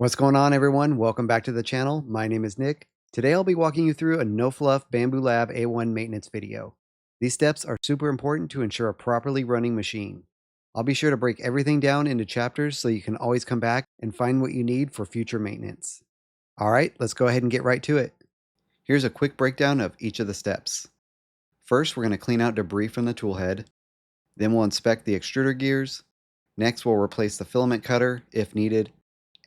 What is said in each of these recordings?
What's going on, everyone? Welcome back to the channel. My name is Nick. Today I'll be walking you through a no-fluff Bambu Lab A1 maintenance video. These steps are super important to ensure a properly running machine. I'll be sure to break everything down into chapters so you can always come back and find what you need for future maintenance. Alright, let's go ahead and get right to it. Here's a quick breakdown of each of the steps. First, we're going to clean out debris from the tool head. Then we'll inspect the extruder gears. Next, we'll replace the filament cutter if needed.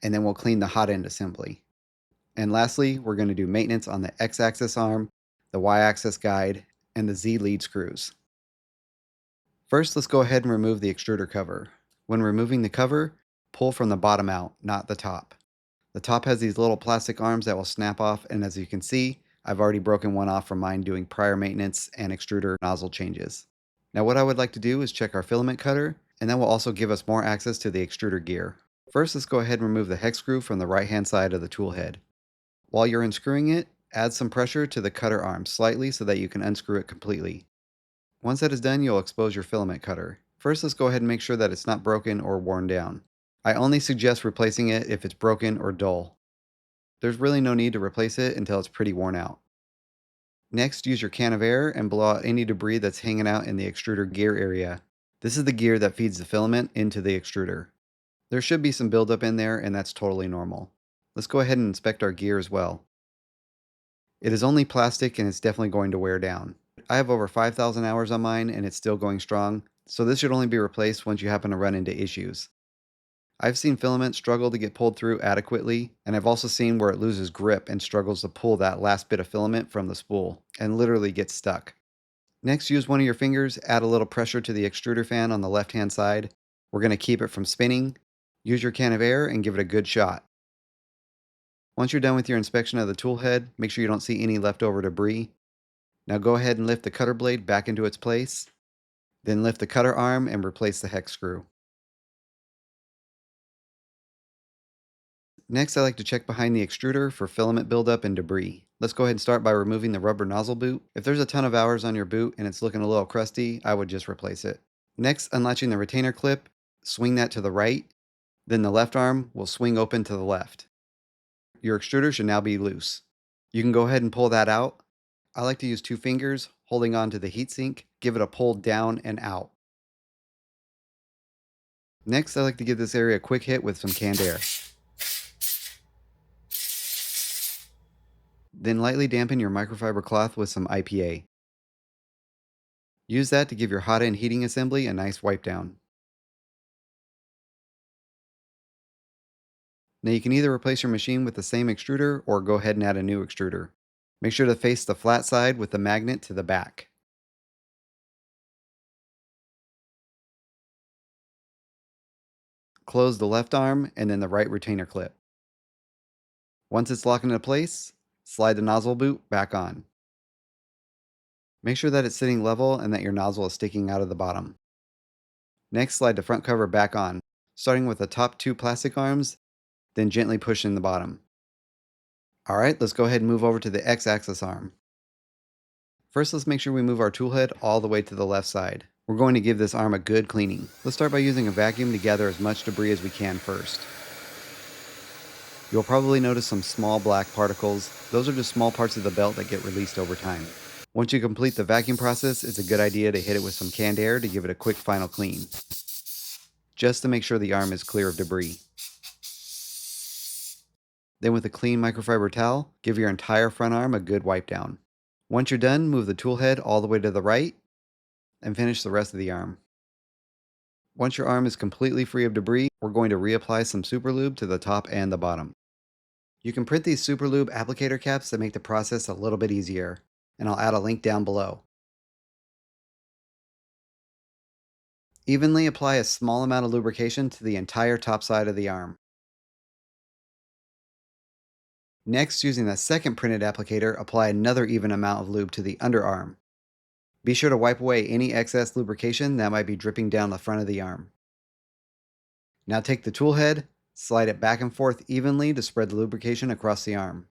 And then we'll clean the hot end assembly. And lastly, we're going to do maintenance on the X-axis arm, the Y-axis guide, and the Z lead screws. First, let's go ahead and remove the extruder cover. When removing the cover, pull from the bottom out, not the top. The top has these little plastic arms that will snap off, and as you can see, I've already broken one off from mine doing prior maintenance and extruder nozzle changes. Now what I would like to do is check our filament cutter, and that will also give us more access to the extruder gear. First, let's go ahead and remove the hex screw from the right-hand side of the tool head. While you're unscrewing it, add some pressure to the cutter arm slightly so that you can unscrew it completely. Once that is done, you'll expose your filament cutter. First, let's go ahead and make sure that it's not broken or worn down. I only suggest replacing it if it's broken or dull. There's really no need to replace it until it's pretty worn out. Next, use your can of air and blow out any debris that's hanging out in the extruder gear area. This is the gear that feeds the filament into the extruder. There should be some buildup in there, and that's totally normal. Let's go ahead and inspect our gear as well. It is only plastic and it's definitely going to wear down. I have over 5,000 hours on mine and it's still going strong, so this should only be replaced once you happen to run into issues. I've seen filament struggle to get pulled through adequately, and I've also seen where it loses grip and struggles to pull that last bit of filament from the spool, and literally gets stuck. Next, use one of your fingers, add a little pressure to the extruder fan on the left-hand side. We're going to keep it from spinning. Use your can of air and give it a good shot. Once you're done with your inspection of the tool head, make sure you don't see any leftover debris. Now go ahead and lift the cutter blade back into its place. Then lift the cutter arm and replace the hex screw. Next, I like to check behind the extruder for filament buildup and debris. Let's go ahead and start by removing the rubber nozzle boot. If there's a ton of hours on your boot and it's looking a little crusty, I would just replace it. Next, unlatching the retainer clip, swing that to the right. Then the left arm will swing open to the left. Your extruder should now be loose. You can go ahead and pull that out. I like to use 2 fingers holding on to the heatsink. Give it a pull down and out. Next, I like to give this area a quick hit with some canned air. Then lightly dampen your microfiber cloth with some IPA. Use that to give your hot end heating assembly a nice wipe down. Now you can either replace your machine with the same extruder or go ahead and add a new extruder. Make sure to face the flat side with the magnet to the back. Close the left arm and then the right retainer clip. Once it's locked into place, slide the nozzle boot back on. Make sure that it's sitting level and that your nozzle is sticking out of the bottom. Next, slide the front cover back on, starting with the top 2 plastic arms, then gently push in the bottom. Alright, let's go ahead and move over to the X-axis arm. First, let's make sure we move our tool head all the way to the left side. We're going to give this arm a good cleaning. Let's start by using a vacuum to gather as much debris as we can first. You'll probably notice some small black particles. Those are just small parts of the belt that get released over time. Once you complete the vacuum process, it's a good idea to hit it with some canned air to give it a quick final clean, just to make sure the arm is clear of debris. Then with a clean microfiber towel, give your entire front arm a good wipe down. Once you're done, move the tool head all the way to the right and finish the rest of the arm. Once your arm is completely free of debris, we're going to reapply some super lube to the top and the bottom. You can print these super lube applicator caps that make the process a little bit easier, and I'll add a link down below. Evenly apply a small amount of lubrication to the entire top side of the arm. Next, using the second printed applicator, apply another even amount of lube to the underarm. Be sure to wipe away any excess lubrication that might be dripping down the front of the arm. Now take the tool head, slide it back and forth evenly to spread the lubrication across the arm.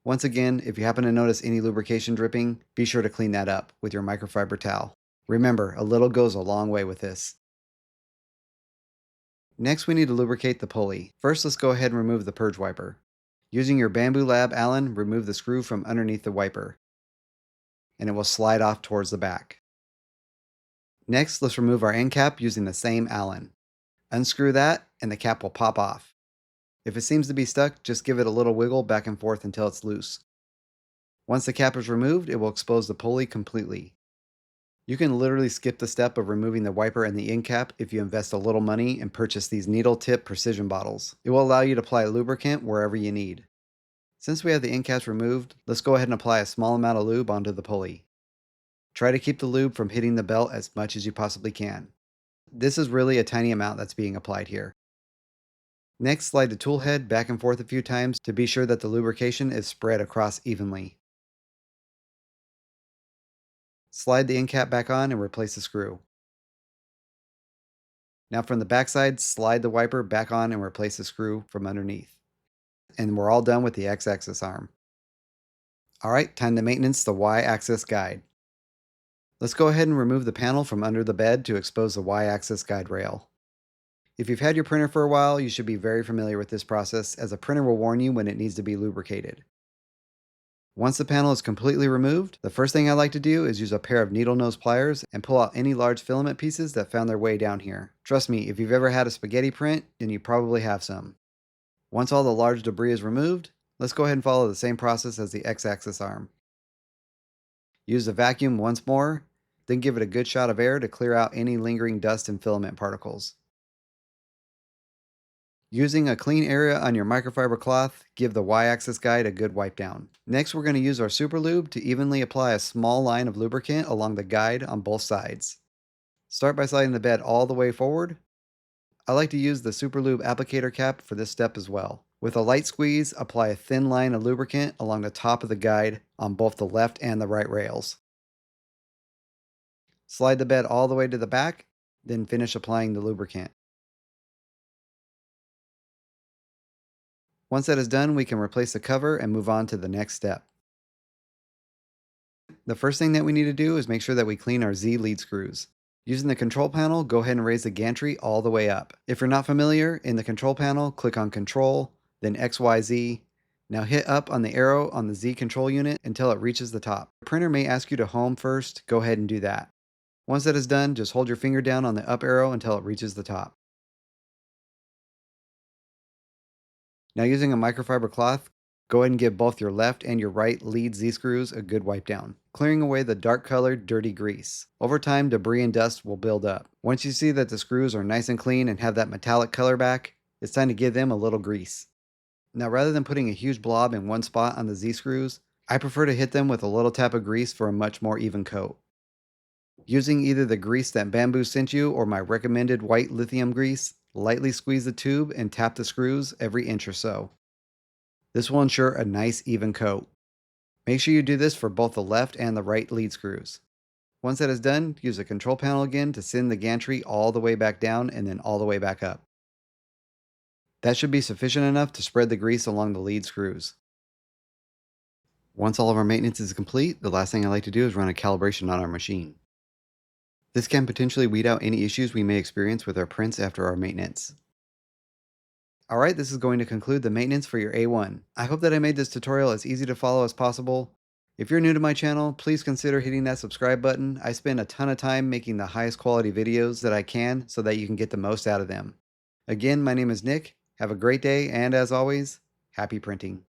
Once again, if you happen to notice any lubrication dripping, be sure to clean that up with your microfiber towel. Remember, a little goes a long way with this. Next, we need to lubricate the pulley. First, let's go ahead and remove the purge wiper. Using your Bambu Lab Allen, remove the screw from underneath the wiper, and it will slide off towards the back. Next, let's remove our end cap using the same Allen. Unscrew that, and the cap will pop off. If it seems to be stuck, just give it a little wiggle back and forth until it's loose. Once the cap is removed, it will expose the pulley completely. You can literally skip the step of removing the wiper and the end cap if you invest a little money and purchase these needle tip precision bottles. It will allow you to apply lubricant wherever you need. Since we have the end caps removed, let's go ahead and apply a small amount of lube onto the pulley. Try to keep the lube from hitting the belt as much as you possibly can. This is really a tiny amount that's being applied here. Next, slide the tool head back and forth a few times to be sure that the lubrication is spread across evenly. Slide the end cap back on and replace the screw. Now from the backside, slide the wiper back on and replace the screw from underneath. And we're all done with the X-axis arm. Alright, time to maintenance the Y-axis guide. Let's go ahead and remove the panel from under the bed to expose the Y-axis guide rail. If you've had your printer for a while, you should be very familiar with this process, as a printer will warn you when it needs to be lubricated. Once the panel is completely removed, the first thing I like to do is use a pair of needle nose pliers and pull out any large filament pieces that found their way down here. Trust me, if you've ever had a spaghetti print, then you probably have some. Once all the large debris is removed, let's go ahead and follow the same process as the X-axis arm. Use the vacuum once more, then give it a good shot of air to clear out any lingering dust and filament particles. Using a clean area on your microfiber cloth, give the Y-axis guide a good wipe down. Next, we're going to use our super lube to evenly apply a small line of lubricant along the guide on both sides. Start by sliding the bed all the way forward. I like to use the super lube applicator cap for this step as well. With a light squeeze, apply a thin line of lubricant along the top of the guide on both the left and the right rails. Slide the bed all the way to the back, then finish applying the lubricant. Once that is done, we can replace the cover and move on to the next step. The first thing that we need to do is make sure that we clean our Z lead screws. Using the control panel, go ahead and raise the gantry all the way up. If you're not familiar, in the control panel, click on Control, then XYZ. Now hit up on the arrow on the Z control unit until it reaches the top. The printer may ask you to home first, go ahead and do that. Once that is done, just hold your finger down on the up arrow until it reaches the top. Now using a microfiber cloth, go ahead and give both your left and your right lead Z-screws a good wipe down, clearing away the dark colored dirty grease. Over time, debris and dust will build up. Once you see that the screws are nice and clean and have that metallic color back, it's time to give them a little grease. Now rather than putting a huge blob in one spot on the Z-screws, I prefer to hit them with a little tap of grease for a much more even coat. Using either the grease that Bambu sent you or my recommended white lithium grease, lightly squeeze the tube and tap the screws every inch or so. This will ensure a nice even coat. Make sure you do this for both the left and the right lead screws. Once that is done, use the control panel again to send the gantry all the way back down and then all the way back up. That should be sufficient enough to spread the grease along the lead screws. Once all of our maintenance is complete, the last thing I like to do is run a calibration on our machine. This can potentially weed out any issues we may experience with our prints after our maintenance. Alright, this is going to conclude the maintenance for your A1. I hope that I made this tutorial as easy to follow as possible. If you're new to my channel, please consider hitting that subscribe button. I spend a ton of time making the highest quality videos that I can so that you can get the most out of them. Again, my name is Nick. Have a great day, and as always, happy printing.